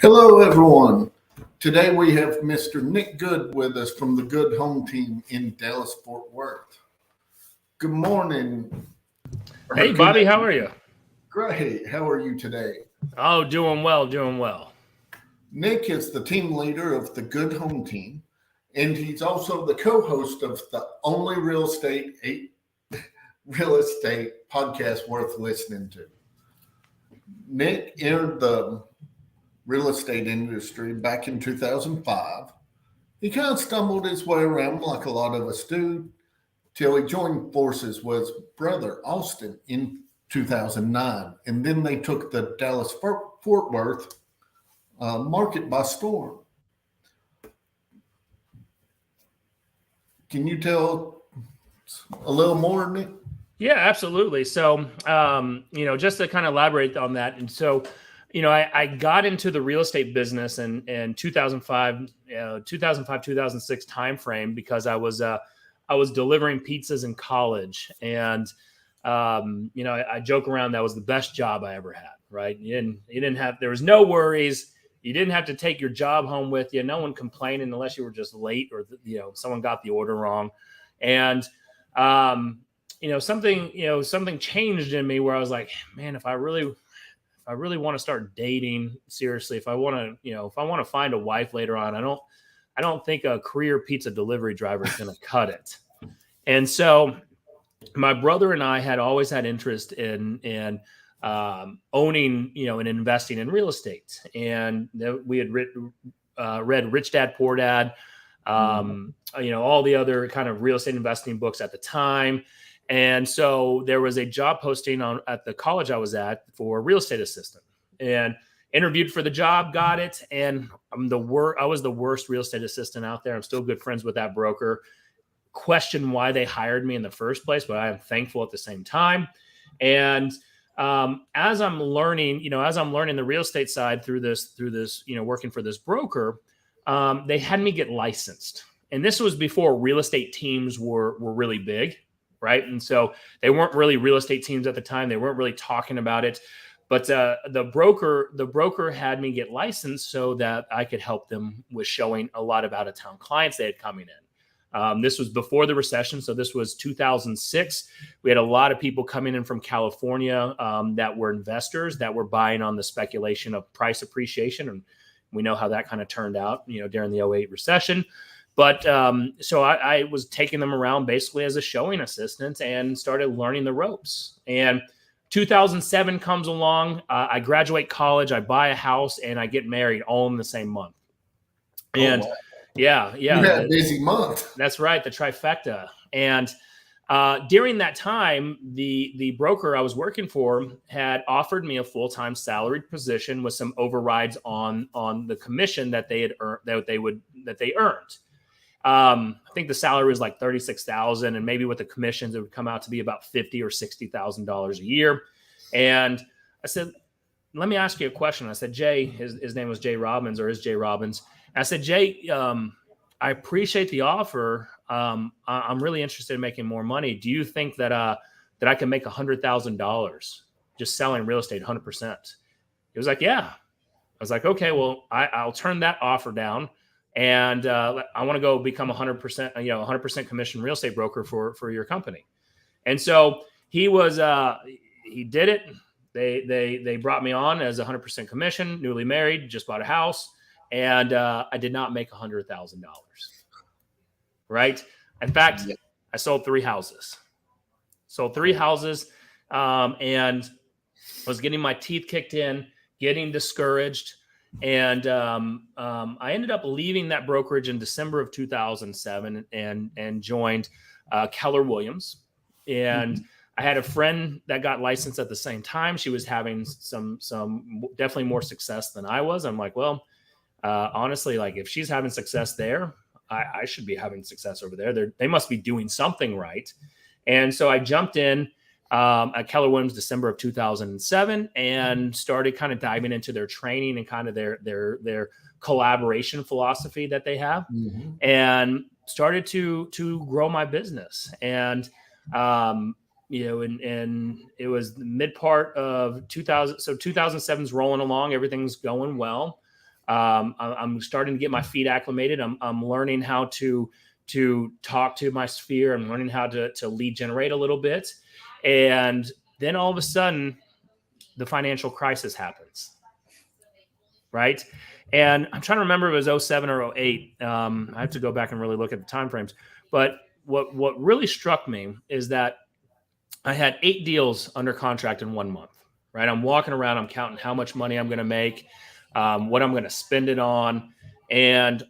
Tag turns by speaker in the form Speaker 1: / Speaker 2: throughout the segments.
Speaker 1: Hello, everyone. Today we have Mr. Nick Good with us from the Good Home Team in Dallas, Fort Worth. Good morning.
Speaker 2: Hey, Bobby, how are you?
Speaker 1: Great. How are you today?
Speaker 2: Oh, doing well, doing well.
Speaker 1: Nick is the team leader of the Good Home Team, and he's also the co-host of the only real estate podcast worth listening to. Nick entered the real estate industry back in 2005. He kind of stumbled his way around like a lot of us do till he joined forces with his brother Austin in 2009. And then they took the Dallas Fort Worth market by storm. Can you tell a little more, Nick?
Speaker 2: Yeah, absolutely. So, just to kind of elaborate on that. And so, I got into the real estate business in 2005, 2006 timeframe because I was delivering pizzas in college. And, I joke around that was the best job I ever had, right? There was no worries. You didn't have to take your job home with you. No one complaining unless you were just late or, someone got the order wrong. And, something changed in me where I was like, man, if I really want to start dating seriously, if I want to find a wife later on, I don't think a career pizza delivery driver is going to cut it. And so my brother and I had always had interest in owning, and investing in real estate. And we had read Rich Dad, Poor Dad, all the other kind of real estate investing books at the time. And so there was a job posting at the college I was at for a real estate assistant, and interviewed for the job, got it. And I was the worst real estate assistant out there. I'm still good friends with that broker. Question why they hired me in the first place, but I am thankful at the same time. And as I'm learning the real estate side through this, working for this broker, they had me get licensed. And this was before real estate teams were really big. Right. And so they weren't really real estate teams at the time. They weren't really talking about it. But the broker had me get licensed so that I could help them with showing a lot of out of town clients they had coming in. This was before the recession. So this was 2006. We had a lot of people coming in from California that were investors that were buying on the speculation of price appreciation. And we know how that kind of turned out, during the 2008 recession. But so I was taking them around basically as a showing assistant and started learning the ropes. And 2007 comes along. I graduate college, I buy a house, and I get married all in the same month. And
Speaker 1: wow.
Speaker 2: Yeah.
Speaker 1: You had a busy month.
Speaker 2: That's right, the trifecta. And during that time, the broker I was working for had offered me a full-time salaried position with some overrides on the commission that they had earned, that they earned. I think the salary was like $36,000, and maybe with the commissions, it would come out to be about $50,000 or $60,000 a year. And I said, let me ask you a question. I said, Jay, his name was Jay Robbins, or is Jay Robbins. And I said, Jay, I appreciate the offer. I'm really interested in making more money. Do you think that I can make $100,000 just selling real estate 100%? He was like, yeah. I was like, okay, well, I'll turn that offer down. And I want to go become 100% commission real estate broker for your company. And so he did it. They brought me on as 100% commission, newly married, just bought a house. And I did not make $100,000. Right. In fact, I sold 3 houses. And was getting my teeth kicked in, getting discouraged. And I ended up leaving that brokerage in December of 2007 and joined Keller Williams. And I had a friend that got licensed at the same time. She was having some definitely more success than I was. I'm like, well, honestly, like if she's having success there, I should be having success over there. They must be doing something right. And so I jumped in at Keller Williams December of 2007 and started kind of diving into their training and kind of their collaboration philosophy that they have, and started to grow my business. And and it was the mid part of 2000. So 2007's rolling along, everything's going well. I'm starting to get my feet acclimated. I'm learning how to talk to my sphere. I'm learning how to lead generate a little bit. And then all of a sudden, the financial crisis happens, right? And I'm trying to remember if it was 07 or 08. I have to go back and really look at the timeframes. But what really struck me is that I had 8 deals under contract in 1 month, right? I'm walking around, I'm counting how much money I'm going to make, what I'm going to spend it on. And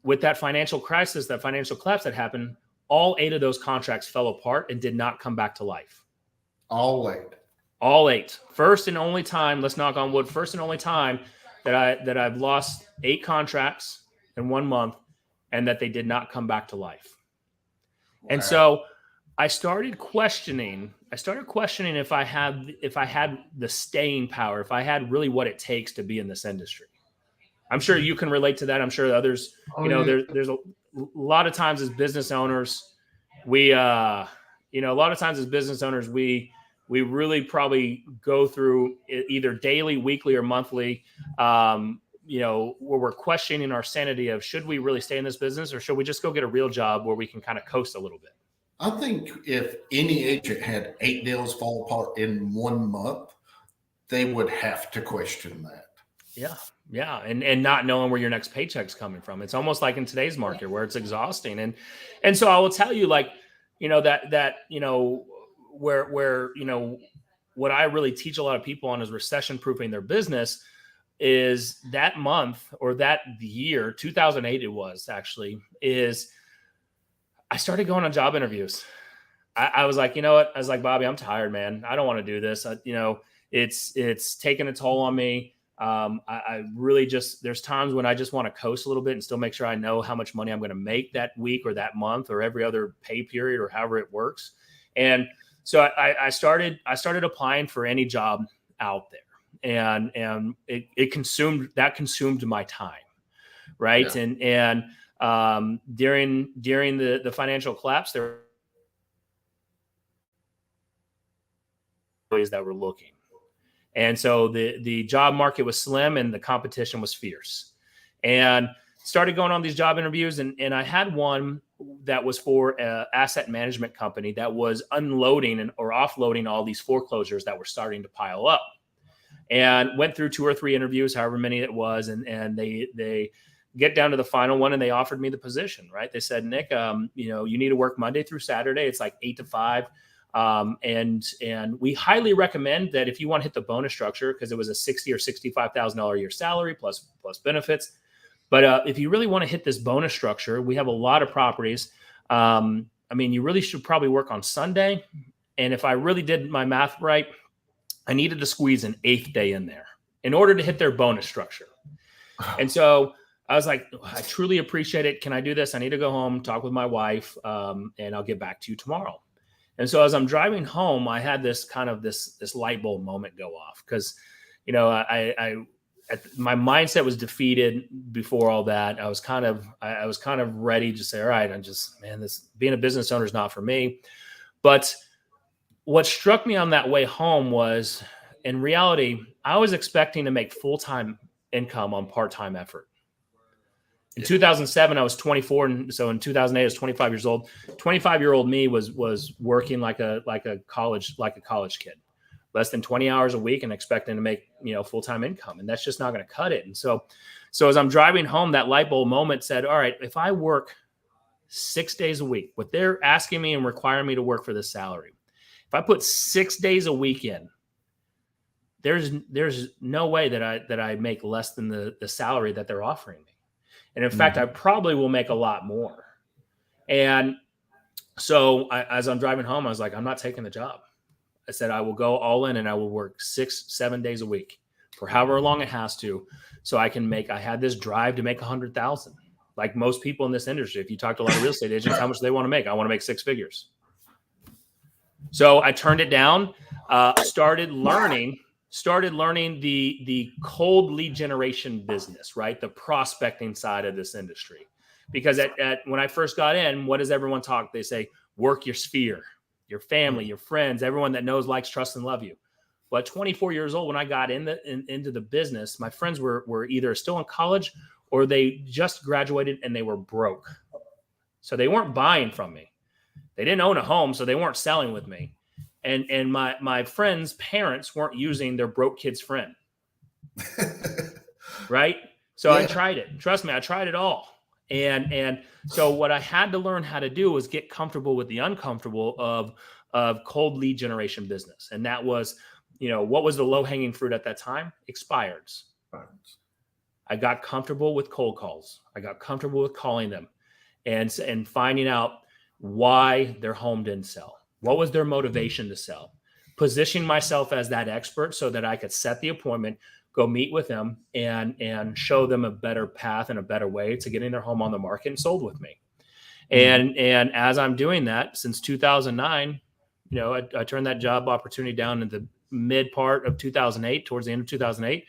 Speaker 2: with that financial crisis, that financial collapse that happened, all 8 of those contracts fell apart and did not come back to life.
Speaker 1: All 8.
Speaker 2: All 8. First and only time, let's knock on wood, first and only time that I've lost 8 contracts in 1 month and that they did not come back to life. Wow. And so I started questioning if I had the staying power, if I had really what it takes to be in this industry. I'm sure you can relate to that. I'm sure others, there's a lot of times as business owners, we really probably go through either daily, weekly, or monthly, where we're questioning our sanity of, should we really stay in this business, or should we just go get a real job where we can kind of coast a little bit?
Speaker 1: I think if any agent had 8 deals fall apart in 1 month, they would have to question that.
Speaker 2: Yeah. And not knowing where your next paycheck's coming from. It's almost like in today's market where it's exhausting. And so I will tell you, like, where what I really teach a lot of people on is recession proofing their business is that month or that year, 2008 it was actually, is I started going on job interviews. I was like, you know what? I was like, Bobby, I'm tired, man. I don't want to do this. It's taking a toll on me. I really there's times when I just want to coast a little bit and still make sure I know how much money I'm going to make that week or that month or every other pay period or however it works. And so I started applying for any job out there, and it consumed my time. Right. Yeah. And during the financial collapse, there were ways that were looking. And so the job market was slim and the competition was fierce, and started going on these job interviews. And I had one that was for an asset management company that was unloading or offloading all these foreclosures that were starting to pile up, and went through 2 or 3 interviews, however many it was. And they get down to the final one and they offered me the position, right? They said, Nick, you need to work Monday through Saturday. It's like 8 to 5. And we highly recommend that if you want to hit the bonus structure, because it was a $60,000 or $65,000 a year salary plus benefits. But if you really want to hit this bonus structure, we have a lot of properties. You really should probably work on Sunday. And if I really did my math right, I needed to squeeze an 8th day in there in order to hit their bonus structure. And so I was like, I truly appreciate it. Can I do this? I need to go home, talk with my wife, and I'll get back to you tomorrow. And so as I'm driving home, I had this light bulb moment go off, because, my mindset was defeated before all that. I was kind of ready to say, all right, this being a business owner is not for me. But what struck me on that way home was, in reality, I was expecting to make full-time income on part-time effort. In 2007, I was 24. And so in 2008, I was 25 years old. 25-year-old me was working like a college kid, less than 20 hours a week and expecting to make, full-time income. And that's just not going to cut it. And so as I'm driving home, that light bulb moment said, all right, if I work 6 days a week, what they're asking me and requiring me to work for this salary, if I put 6 days a week in, there's no way that I make less than the salary that they're offering me. And in fact, I probably will make a lot more. And so as I'm driving home, I was like, I'm not taking the job. I said, I will go all in and I will work 6-7 days a week for however long it has to. So I had this drive to make 100,000. Like most people in this industry, if you talk to a lot of real estate agents, how much they want to make? I want to make 6 figures. So I turned it down, started learning the cold lead generation business, right? The prospecting side of this industry. Because when I first got in, what does everyone talk? They say, work your sphere, your family, your friends, everyone that knows, likes, trusts, and love you. Well, at 24 years old, when I got into the business, my friends were either still in college or they just graduated and they were broke. So they weren't buying from me. They didn't own a home, so they weren't selling with me. And my friends' parents weren't using their broke kid's friend. Right? So I tried it. Trust me, I tried it all. And so what I had to learn how to do was get comfortable with the uncomfortable of cold lead generation business. And that was, what was the low-hanging fruit at that time? Expireds. I got comfortable with cold calls. I got comfortable with calling them and finding out why their home didn't sell. What was their motivation to sell? Positioning myself as that expert so that I could set the appointment, go meet with them and show them a better path and a better way to getting their home on the market and sold with me. And as I'm doing that since 2009, I turned that job opportunity down in the mid part of 2008, towards the end of 2008.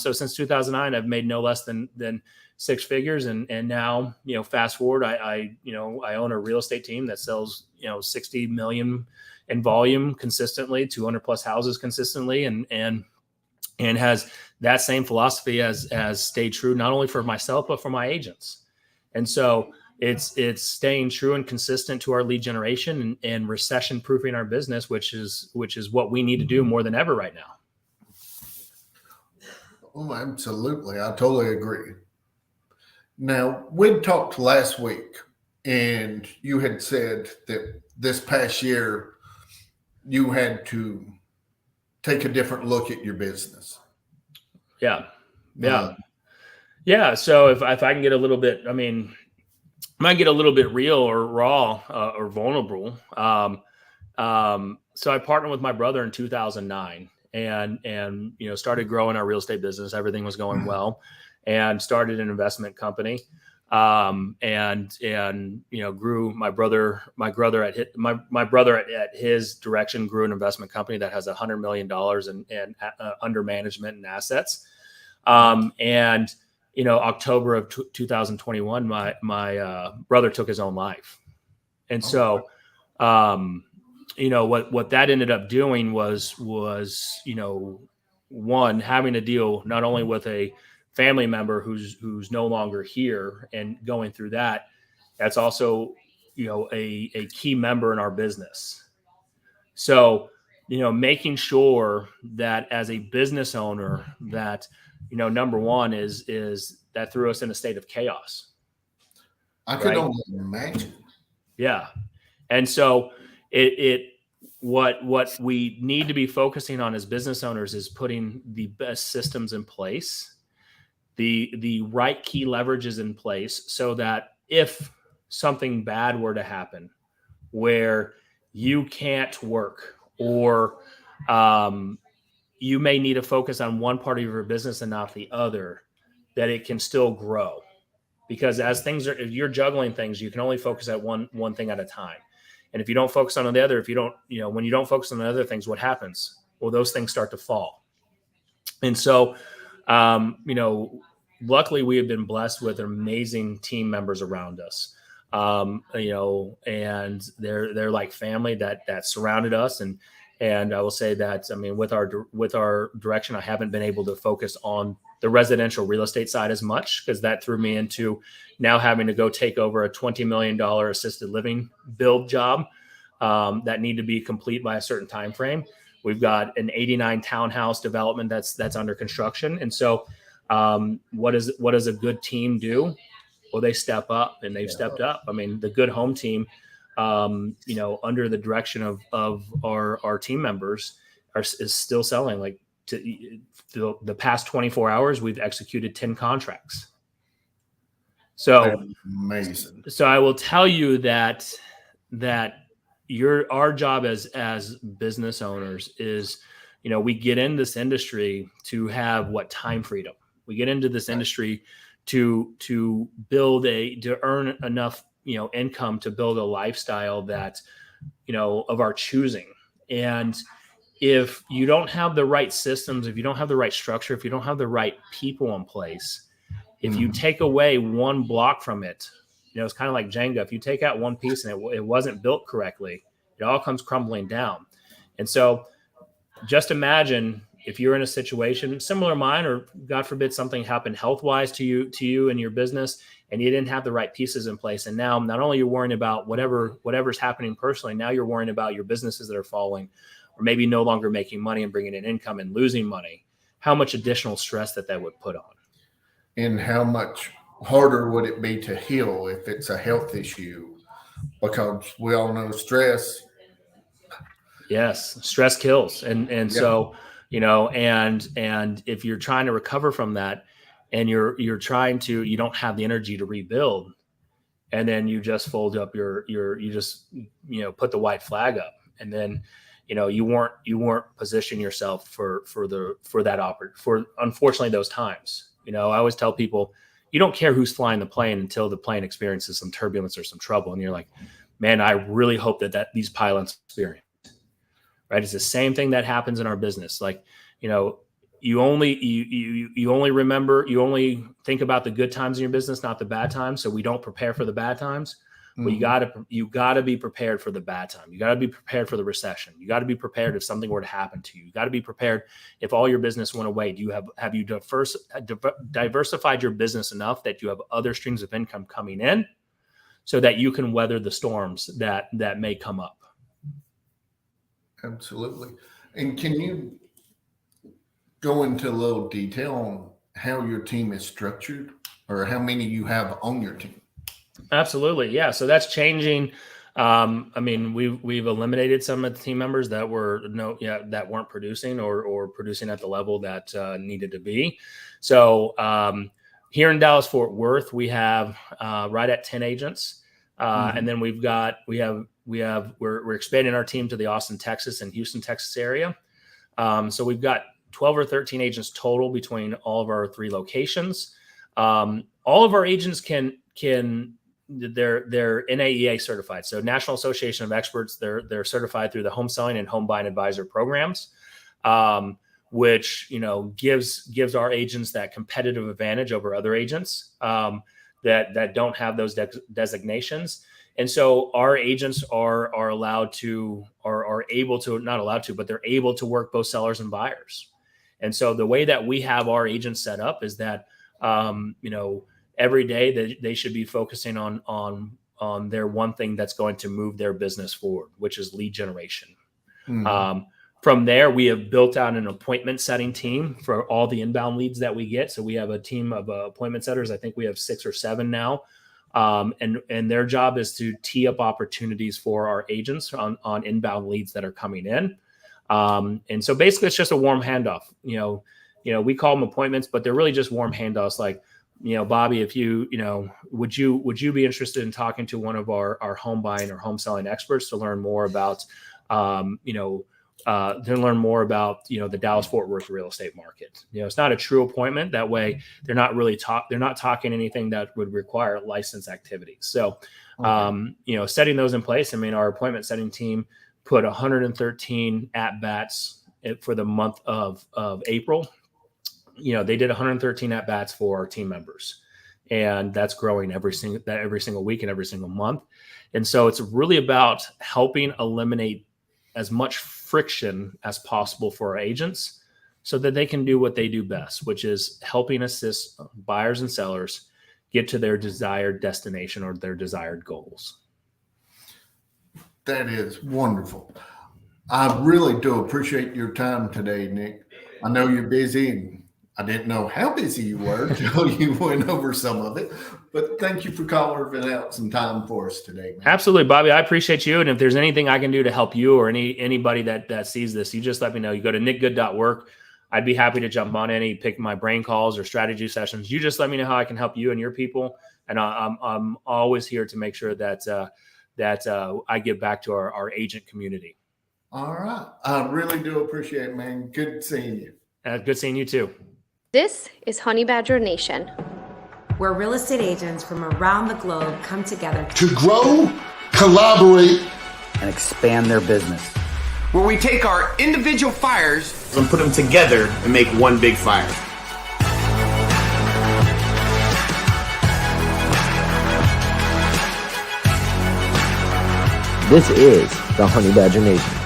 Speaker 2: So since 2009, I've made no less than six figures. And now, fast forward, I own a real estate team that sells, 60 million in volume consistently, 200 plus houses consistently. And has that same philosophy as stayed true, not only for myself, but for my agents. And so it's staying true and consistent to our lead generation and recession proofing our business, which is what we need to do more than ever right now.
Speaker 1: Oh, absolutely. I totally agree. Now, we talked last week and you had said that this past year you had to take a different look at your business.
Speaker 2: Yeah. So if I can get a little bit, I might get a little bit real or raw or vulnerable. So I partnered with my brother in 2009 and started growing our real estate business. Everything was going well, and started an investment company. And grew my brother at his direction grew an investment company that has $100 million in under management and assets. October of 2021, my brother took his own life. And so, what that ended up doing was, one, having to deal not only with a family member who's no longer here and going through that, that's also, a key member in our business. So, making sure that as a business owner that, number one is that threw us in a state of chaos.
Speaker 1: I could only imagine.
Speaker 2: Yeah. And so what we need to be focusing on as business owners is putting the best systems in place, the right key leverages in place, so that if something bad were to happen where you can't work or you may need to focus on one part of your business and not the other, that it can still grow. Because if you're juggling things, you can only focus at one thing at a time. And if you don't focus on the other, when you don't focus on the other things, what happens? Well, those things start to fall. And so, luckily we have been blessed with amazing team members around us. And they're like family that surrounded us. And I will say that, with our direction, I haven't been able to focus on the residential real estate side as much, because that threw me into now having to go take over a $20 million assisted living build job that need to be complete by a certain time frame. We've got an 89 townhouse development that's under construction. And so what does a good team do? Well, they step up, and they've stepped up. The good home team, under the direction of our team members is still selling. Like the past 24 hours, we've executed 10 contracts. So
Speaker 1: amazing.
Speaker 2: So I will tell you that our job as business owners is, we get in this industry to have time freedom. We get into this industry to earn enough, income to build a lifestyle that, of our choosing. And if you don't have the right systems, if you don't have the right structure, if you don't have the right people in place, if you take away one block from it, it's kind of like Jenga. If you take out one piece and it wasn't built correctly, it all comes crumbling down. And so just imagine if you're in a situation similar to mine, or God forbid something happened health-wise to you and your business, and you didn't have the right pieces in place. And now not only you're worrying about whatever's happening personally, now you're worrying about your businesses that are falling, or maybe no longer making money and bringing in income and losing money. How much additional stress that would put on.
Speaker 1: And how much harder would it be to heal if it's a health issue? Because we all know stress.
Speaker 2: Yes, stress kills. And so, and if you're trying to recover from that, and you don't have the energy to rebuild, and then you just fold up you just put the white flag up, and then you weren't positioning yourself for unfortunately those times. I always tell people, you don't care who's flying the plane until the plane experiences some turbulence or some trouble, and you're like, man, I really hope that these pilots experience. Right? It's the same thing that happens in our business. Like, you only think about the good times in your business, not the bad times. So we don't prepare for the bad times. But you gotta be prepared for the bad time. You gotta be prepared for the recession. You gotta be prepared if something were to happen to you. You gotta be prepared if all your business went away. Have you diversified your business enough that you have other streams of income coming in, so that you can weather the storms that may come up?
Speaker 1: Absolutely. And can you go into a little detail on how your team is structured, or how many you have on your team?
Speaker 2: Absolutely. Yeah. So that's changing. We've eliminated some of the team members that weren't producing or producing at the level that needed to be. So here in Dallas Fort Worth, we have right at 10 agents. And then we're expanding our team to the Austin, Texas and Houston, Texas area. So we've got 12 or 13 agents total between all of our 3 locations. All of our agents they're NAEA certified. So National Association of Experts, they're certified through the home selling and home buying advisor programs, which, gives our agents that competitive advantage over other agents that don't have those designations. And so our agents are able to work both sellers and buyers. And so the way that we have our agents set up is that, every day they should be focusing on their one thing that's going to move their business forward, which is lead generation. From there, we have built out an appointment setting team for all the inbound leads that we get. So we have a team of appointment setters. I think we have 6 or 7 now. And their job is to tee up opportunities for our agents on inbound leads that are coming in. And so basically it's just a warm handoff. We call them appointments, but they're really just warm handoffs. Like, Bobby, if would you be interested in talking to one of our home buying or home selling experts to learn more about, the Dallas Fort Worth real estate market? It's not a true appointment. That way they're not talking anything that would require license activities. So, setting those in place, our appointment setting team put 113 at-bats for the month of April. They did 113 at-bats for our team members, and that's growing every single week and every single month. And so it's really about helping eliminate as much friction as possible for our agents so that they can do what they do best, which is helping assist buyers and sellers get to their desired destination or their desired goals.
Speaker 1: That is wonderful. I really do appreciate your time today, Nick. I know you're busy, and I didn't know how busy you were until you went over some of it, but thank you for carving out some time for us today, man.
Speaker 2: Absolutely, Bobby. I appreciate you. And if there's anything I can do to help you or anybody that sees this, you just let me know. You go to nickgood.work. I'd be happy to jump on pick my brain calls or strategy sessions. You just let me know how I can help you and your people. And I'm always here to make sure that I give back to our agent community.
Speaker 1: All right. I really do appreciate it, man. Good seeing you.
Speaker 2: Good seeing you too.
Speaker 3: This is Honey Badger Nation,
Speaker 4: where real estate agents from around the globe come together
Speaker 5: to grow, collaborate,
Speaker 6: and expand their business.
Speaker 7: Where we take our individual fires and put them together and make one big fire.
Speaker 6: This is the Honey Badger Nation.